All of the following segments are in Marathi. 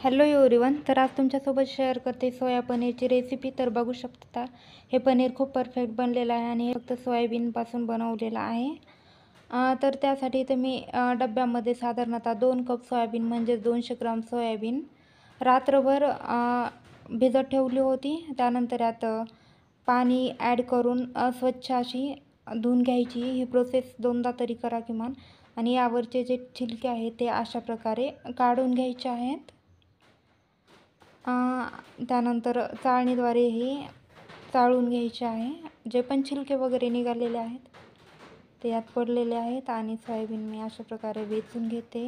Hello everyone. तर आज तुमच्यासोबत शेअर करते सोया पनीरची रेसिपी. तर बघू शकता हे पनीर खूप परफेक्ट बनलेलं आहे आणि फक्त सोयाबीनपासून बनवलेलं आहे. तर त्यासाठी इथे मी डब्यामध्ये साधारणतः 2 कप सोयाबीन म्हणजे 200 ग्राम सोयाबीन रात्रभर भिजत ठेवली होती. त्यानंतर यात पाणी ॲड करून स्वच्छ अशी धुवून घ्यायची. ही प्रोसेस 2दा तरी करा किमान. आणि यावरचे जे छिलके आहेत ते अशा प्रकारे काढून घ्यायचे आहेत. त्यानंतर चाळणीद्वारे हे चाळून घ्यायचे आहे. जे पण छिलके वगैरे निघालेले आहेत ते यात पडलेले आहेत आणि सोयाबीन मी अशा प्रकारे वेचून घेते.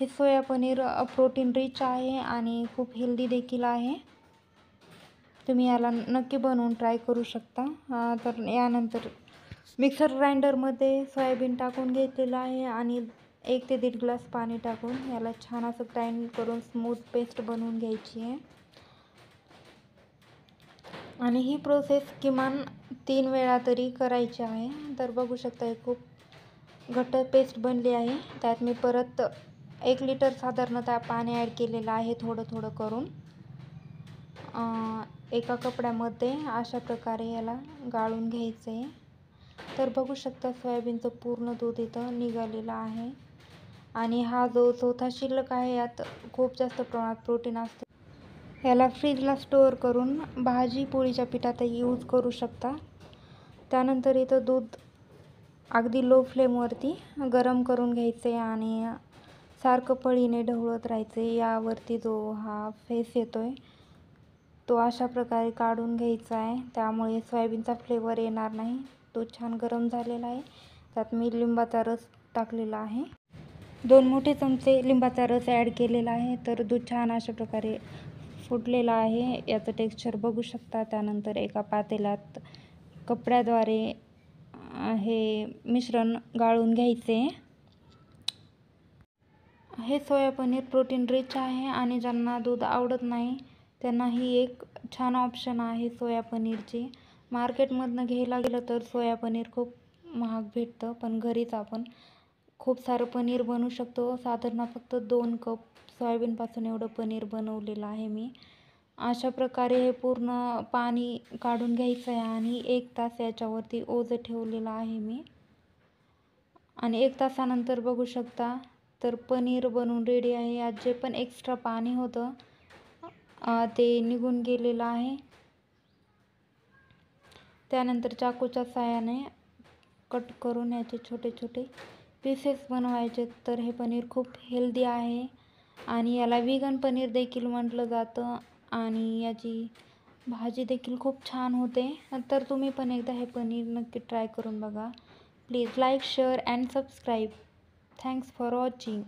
हे सोया पनीर प्रोटीन रिच आहे आणि खूप हेल्दी देखील आहे. तुम्ही याला नक्की बनवून ट्राय करू शकता. तर यानंतर मिक्सर ग्राइंडरमध्ये सोयाबीन टाकून घेतलेलं आहे आणि 1 ते 1.5 ग्लास पाणी टाकून याला छान असं ग्राइंड करून स्मूथ पेस्ट बनवून घ्यायची आहे. आणि ही प्रोसेस किमान 3 वेळा तरी करायची आहे. तर बघू शकता हे खूप घट्ट पेस्ट बनली आहे. त्यात मी परत 1 लिटर साधारणतः पाणी ॲड केलेलं आहे थोडं थोडं करून. एका कपड्यामध्ये अशा प्रकारे याला गाळून घ्यायचं आहे. तर बघू शकता सोयाबीनचं पूर्ण दूध इथं निघालेलं आहे आणि हा जो चौथा शिल्लक आहे यात खूप जास्त प्रमाणात प्रोटीन असते. याला फ्रीजला स्टोअर करून भाजी पोळीच्या पिठातही यूज करू शकता. त्यानंतर इथं दूध अगदी लो फ्लेमवरती गरम करून घ्यायचे आणि सारखं पळीने ढवळत राहायचे. यावरती जो हा फेस येतोय तो अशा प्रकारे काढून घ्यायचा आहे. त्यामुळे सोयाबीनचा फ्लेवर येणार नाही. तो छान गरम झालेला आहे. त्यात मी लिंबाचा रस टाकलेला आहे. 2 मोठे चमचे लिंबाचा रस ॲड केलेला आहे. तर दूध छान अशा प्रकारे फुटलेलं आहे. याचं टेक्स्चर बघू शकता. त्यानंतर एका पातेल्यात कपड्याद्वारे हे मिश्रण गाळून घ्यायचे. हे सोया पनीर प्रोटीन रिच आहे आणि ज्यांना दूध आवडत नाही त्यांना ही एक छान ऑप्शन आहे सोया पनीरची. मार्केटमधनं घ्यायला गेलं तर सोया पनीर खूप महाग भेटतं, पण घरीच आपण खूप सारं पनीर बनवू शकतो. साधारण फक्त 2 कप सोयाबीनपासून एवढं पनीर बनवलेलं आहे मी. अशा प्रकारे हे पूर्ण पाणी काढून घ्यायचं आहे आणि 1 तास याच्यावरती ओझं ठेवलेलं आहे मी. आणि 1 तासानंतर बघू शकता तर पनीर बनवून रेडी आहे. यात जे पण एक्स्ट्रा पाणी होतं ते निघून गेलेलं आहे. त्यानंतर चाकूच्या साहाय्याने कट करून याचे छोटे छोटे पीसेस बनवायचे. तर हे पनीर खूप हेल्दी आहे आणि याला व्हीगन पनीर देखील म्हटलं जातं आणि याची भाजी देखील खूप छान होते. तर तुम्ही पण एकदा हे पनीर नक्की ट्राय करून बघा. Please like, share and subscribe. Thanks for watching.